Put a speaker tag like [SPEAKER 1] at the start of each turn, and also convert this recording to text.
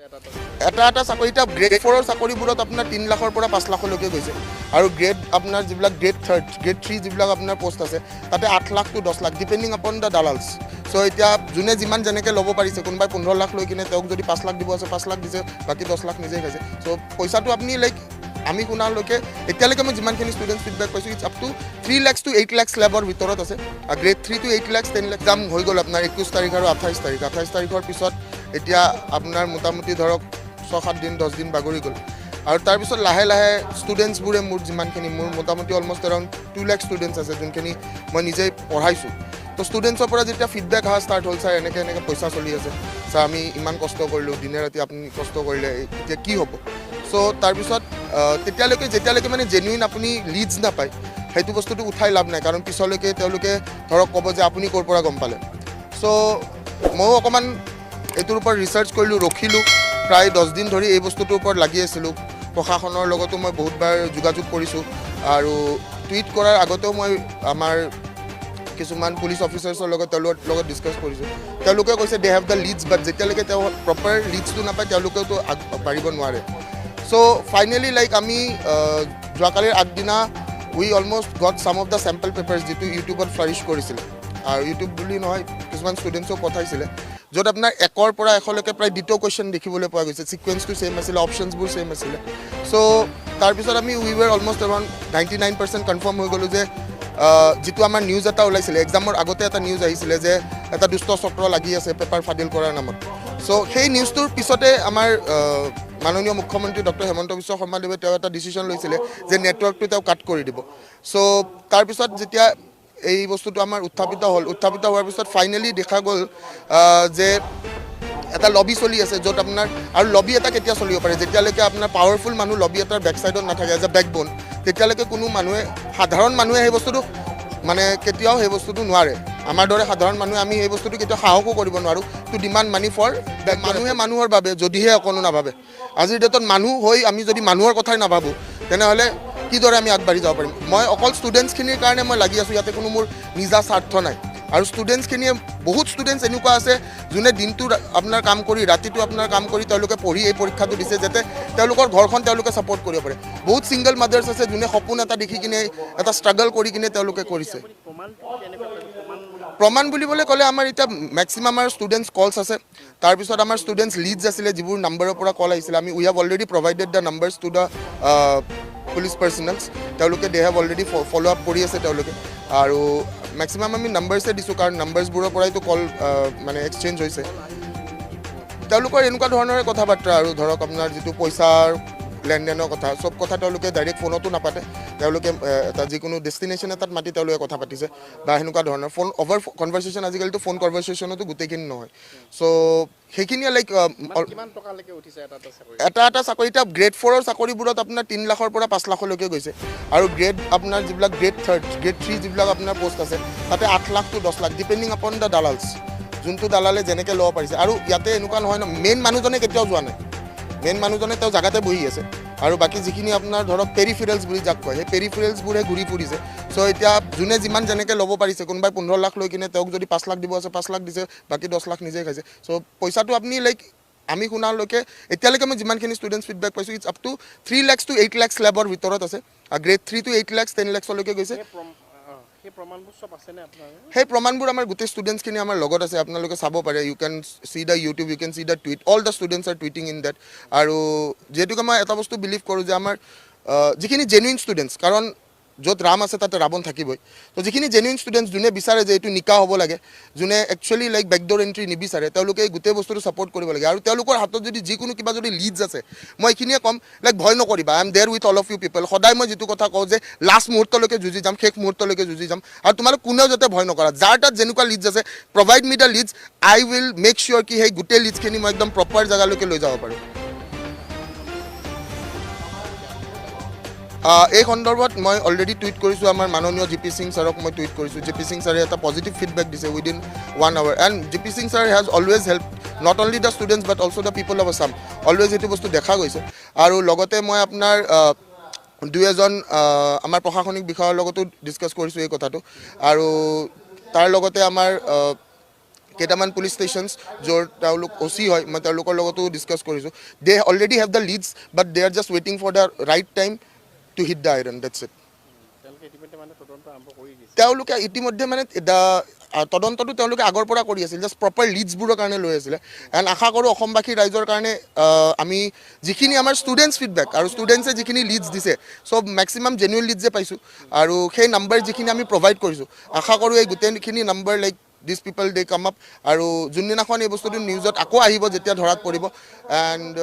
[SPEAKER 1] এটা চাকৰি এতিয়া গ্ৰেড 4ৰ চাকৰিবোৰত আপোনাৰ 3 লাখৰ পৰা 5 লাখলৈকে গৈছে আৰু গ্ৰেড আপোনাৰ যিবিলাক গ্ৰেড 3 যিবিলাক আপোনাৰ পোষ্ট আছে তাতে 8 lakh to 10 lakh depending upon the দালালছ চ' এতিয়া যোনে যিমান যেনেকৈ ল'ব পাৰিছে কোনোবাই 15 লাখ লৈ কিনে তেওঁক যদি 5 লাখ দিব আছে 5 লাখ দিছে বাকী 10 লাখ নিজেই খাইছে চ' পইচাটো আপুনি লাইক আমি শুনালৈকে এতিয়ালৈকে মই যিমানখিনি ষ্টুডেণ্টছ ফিডবেক পাইছোঁ it's up to 3 lakhs to 8 lakhs লেবৰ ভিতৰত আছে গ্ৰেড 3 to 8 lakhs 10 lakhs দাম হৈ গ'ল আপোনাৰ 21 তাৰিখ আৰু 28 তাৰিখ 28 তাৰিখৰ পিছত এতিয়া আপোনাৰ মোটামুটি ধৰক 6-7 দিন 10 দিন বাগৰি গ'ল আৰু তাৰপিছত লাহে লাহে ষ্টুডেণ্টছবোৰে মোৰ যিমানখিনি মোৰ মোটামুটি অলমষ্ট এৰাউণ্ড 2 লাখ ষ্টুডেণ্টছ আছে যোনখিনি মই নিজেই পঢ়াইছোঁ তো ষ্টুডেণ্টছৰ পৰা যেতিয়া ফিডবেক অহা ষ্টাৰ্ট হ'ল ছাৰ এনেকৈ পইচা চলি আছে ছাৰ আমি ইমান কষ্ট কৰিলোঁ দিনে ৰাতি আপুনি কষ্ট কৰিলে এতিয়া কি হ'ব চ' তাৰপিছত যেতিয়ালৈকে মানে জেনুইন আপুনি লিডছ নাপায় সেইটো বস্তুটো উঠাই লাভ নাই কাৰণ পিছলৈকে তেওঁলোকে ধৰক ক'ব যে আপুনি ক'ৰ পৰা গম পালে চ' ময়ো অকণমান এইটোৰ ওপৰত ৰিচাৰ্চ কৰিলোঁ ৰখিলোঁ প্ৰায় 10 দিন ধৰি এই বস্তুটোৰ ওপৰত লাগি আছিলোঁ প্ৰশাসনৰ লগতো মই বহুতবাৰ যোগাযোগ কৰিছোঁ আৰু টুইট কৰাৰ আগতেও মই আমাৰ কিছুমান পুলিচ অফিচাৰ্ছৰ লগত ডিছকাছ কৰিছোঁ তেওঁলোকে কৈছে দে হেভ দ্য লিডছ বাট যেতিয়ালৈকে তেওঁ প্ৰপাৰ লিডছটো নাপায় তেওঁলোকেওতো আগবাঢ়িব নোৱাৰে চ' ফাইনেলি লাইক আমি যোৱাকালিৰ আগদিনা we almost got some of the sample papers যিটো ইউটিউবত ফ্লাৰিছ কৰিছিলে আৰু ইউটিউব বুলি নহয় কিছুমান ষ্টুডেণ্টছক পঠাইছিলে য'ত আপোনাৰ 1ৰ পৰা 100লৈকে প্ৰায় দ্বিতীয় কুৱেশ্যন দেখিবলৈ পোৱা গৈছে ছিকুৱেঞ্চটো ছেইম আছিলে অপশ্যনছবোৰ ছেইম আছিলে চ' তাৰপিছত আমি উই ৱেৰ অলমষ্ট এৰাউণ্ড 99% কনফাৰ্ম হৈ গ'লোঁ যে যিটো আমাৰ নিউজ এটা ওলাইছিলে এক্সামৰ আগতে এটা নিউজ আহিছিলে যে এটা দুষ্ট চক্ৰ লাগি আছে পেপাৰ ফাদিল কৰাৰ নামত চ' সেই নিউজটোৰ পিছতে আমাৰ মাননীয় মুখ্যমন্ত্ৰী ডক্টৰ হিমন্ত বিশ্ব শৰ্মাদেৱে তেওঁ এটা ডিচিশ্যন লৈছিলে যে নেটৱৰ্কটো তেওঁ কাট কৰি দিব চ' তাৰপিছত যেতিয়া এই বস্তুটো আমাৰ উত্থাপিত হোৱাৰ পিছত ফাইনেলি দেখা গ'ল যে এটা লবি চলি আছে য'ত আপোনাৰ আৰু লবি এটা কেতিয়া চলিব পাৰে যেতিয়ালৈকে আপোনাৰ পাৱাৰফুল মানুহ লবি এটাৰ বেকছাইডত নাথাকে এজ এ বেকবোন তেতিয়ালৈকে কোনো মানুহে সাধাৰণ মানুহে সেই বস্তুটো মানে কেতিয়াও সেই বস্তুটো নোৱাৰে আমাৰ দৰে সাধাৰণ মানুহে আমি সেই বস্তুটো কেতিয়াও সাহসো কৰিব নোৱাৰোঁ টু ডিমাণ্ড মানি ফৰ মানুহে মানুহৰ বাবে যদিহে অকণো নাভাবে আজিৰ ডেটত মানুহ হৈ আমি যদি মানুহৰ কথাই নাভাবোঁ তেনেহ'লে কিদৰে আমি আগবাঢ়ি যাব পাৰিম মই অকল ষ্টুডেণ্টছখিনিৰ কাৰণে মই লাগি আছোঁ ইয়াতে কোনো মোৰ নিজা স্বাৰ্থ নাই আৰু ষ্টুডেণ্টছখিনিয়ে বহুত ষ্টুডেণ্টছ এনেকুৱা আছে যোনে দিনটো আপোনাৰ কাম কৰি ৰাতিটো আপোনাৰ কাম কৰি তেওঁলোকে পঢ়ি এই পৰীক্ষাটো দিছে যাতে তেওঁলোকৰ ঘৰখন তেওঁলোকে ছাপৰ্ট কৰিব পাৰে বহুত ছিংগল মাদাৰ্ছ আছে যোনে সপোন এটা দেখি কিনে এটা ষ্ট্ৰাগল কৰি কিনে তেওঁলোকে কৰিছে প্ৰমাণ বুলিবলৈ ক'লে আমাৰ এতিয়া মেক্সিমাম আমাৰ ষ্টুডেণ্টছ কলছ আছে তাৰপিছত আমাৰ ষ্টুডেণ্টছ লিডছ আছিলে যিবোৰ নাম্বাৰৰ পৰা কল আহিছিলে আমি we have already provided the numbers to the police personnels তেওঁলোকে they have already follow' up কৰি আছে তেওঁলোকে আৰু মেক্সিমাম আমি নাম্বাৰ্ছে দিছোঁ কাৰণ নাম্বাৰ্ছবোৰৰ পৰাইতো কল মানে এক্সচেঞ্জ হৈছে তেওঁলোকৰ এনেকুৱা ধৰণৰে কথা বাৰ্তা আৰু ধৰক আপোনাৰ যিটো পইচাৰ লেনদেনৰ কথা চব কথা তেওঁলোকে ডাইৰেক্ট ফোনতো নাপাতে তেওঁলোকে এটা যিকোনো ডেষ্টিনেশ্যন এটাত মাতি তেওঁলোকে কথা পাতিছে বা সেনেকুৱা ধৰণৰ ফোন অভাৰ কনভাৰ্চেশ্যন আজিকালিতো ফোন কনভাৰ্চেশ্যনতো গোটেইখিনি নহয় চ' সেইখিনিয়ে লাইক এটা চাকৰি এতিয়া গ্ৰেড 4ৰ চাকৰিবোৰত আপোনাৰ 3 লাখৰ পৰা 5 লাখলৈকে গৈছে আৰু গ্ৰেড আপোনাৰ যিবিলাক গ্ৰেড 3 যিবিলাক আপোনাৰ পোষ্ট আছে তাতে 8 lakh to 10 lakh depending upon the dalals যোনটো দালালে যেনেকৈ ল'ব পাৰিছে আৰু ইয়াতে এনেকুৱা নহয় ন মেইন মানুহজনে কেতিয়াও যোৱা নাই মেইন মানুহজনে তেওঁ জেগাতে বহি আছে আৰু বাকী যিখিনি আপোনাৰ ধৰক পেৰিফেৰেলছ বুলি যাক কয় সেই পেৰিফেৰেলছবোৰে ঘূৰি ফুৰিছে চ' এতিয়া যোনে যিমান যেনেকৈ ল'ব পাৰিছে কোনোবাই 15 লাখ লৈ কিনে তেওঁক যদি 5 লাখ দিব আছে 5 লাখ দিছে বাকী 10 লাখ নিজেই খাইছে চ' পইচাটো আপুনি লাইক আমি শুনালৈকে এতিয়ালৈকে মই যিমানখিনি ষ্টুডেণ্টছ ফিডবেক পাইছোঁ it's up to 3 lakhs to 8 lakhs লেবৰ ভিতৰত আছে গ্ৰেড 3 to 8 lakhs 10 lakhsলৈকে গৈছে সেই প্ৰমাণবোৰ আমাৰ গোটেই ষ্টুডেণ্টছখিনি আমাৰ লগত আছে আপোনালোকে চাব পাৰে you can see the YouTube you can see the tweet all the students are tweeting in date আৰু যিহেতুকে মই এটা বস্তু বিলিভ কৰোঁ যে আমাৰ যিখিনি জেনুইন ষ্টুডেণ্টছ কাৰণ য'ত ৰাম আছে তাতে ৰাৱণ থাকিবই তো যিখিনি জেনুইন ষ্টুডেণ্টছ যোনে বিচাৰে যে এইটো নিকা হ'ব লাগে যোনে একচুৱেলি লাইক বেকডোৰ এণ্ট্ৰি নিবিচাৰে তেওঁলোকে গোটেই বস্তুটো ছাপৰ্ট কৰিব লাগে আৰু তেওঁলোকৰ হাতত যদি যিকোনো কিবা যদি লিডছ আছে মই এইখিনিয়ে ক'ম লাইক ভয় নকৰিবা I am there with all of you people সদায় মই যিটো কথা কওঁ যে লাষ্ট মুহূৰ্তলৈকে যুঁজি যাম শেষ মুহূৰ্তলৈকে যুঁজি যাম আৰু তোমালোক কোনেও যাতে ভয় নকৰা যাৰ তাত যেনেকুৱা লিডছ আছে provide me the leads I will make sure কি সেই গোটেই লিডছখিনি মই একদম প্ৰপাৰ জেগালৈকে লৈ যাব পাৰোঁ এই সন্দৰ্ভত মই অলৰেডি টুইট কৰিছোঁ আমাৰ মাননীয় জি পি সিং ছাৰক মই টুইট কৰিছোঁ জি পি সিং ছাৰে এটা পজিটিভ ফিডবেক দিছে within 1 hour and G P Singh sir has always help not only the students but also' the people of Assam always এইটো বস্তু দেখা গৈছে আৰু লগতে মই আপোনাৰ দুই এজন আমাৰ প্ৰশাসনিক বিষয়াৰ লগতো ডিছকাছ কৰিছোঁ এই কথাটো আৰু তাৰ লগতে আমাৰ কেইটামান পুলিচ ষ্টেচনছ য'ৰ তেওঁলোক OC হয়, মই তেওঁলোকৰ লগতো ডিছকাছ কৰিছোঁ. They already have the leads but they are just ৱেইটিং for the right time to hit the iron, that's it. তেওঁলোকে ইতিমধ্যে মানে তদন্তটো তেওঁলোকে আগৰ পৰা কৰি আছিল, জাষ্ট প্ৰপাৰ লিডছবোৰৰ কাৰণে লৈ আছিলে. এণ্ড আশা কৰোঁ অসমবাসী ৰাইজৰ কাৰণে আমি যিখিনি আমাৰ ষ্টুডেণ্টছ ফিডবেক আৰু ষ্টুডেণ্টছে যিখিনি লিডছ দিছে চব মেক্সিমাম জেনুৱেন লিডছে পাইছোঁ. আৰু সেই নাম্বাৰ যিখিনি আমি প্ৰভাইড কৰিছোঁ, আশা কৰোঁ এই গোটেইখিনি number like this people they come up. আৰু যোনদিনাখন এই বস্তুটো নিউজত আকৌ আহিব, যেতিয়া ধৰাত পৰিব, এণ্ড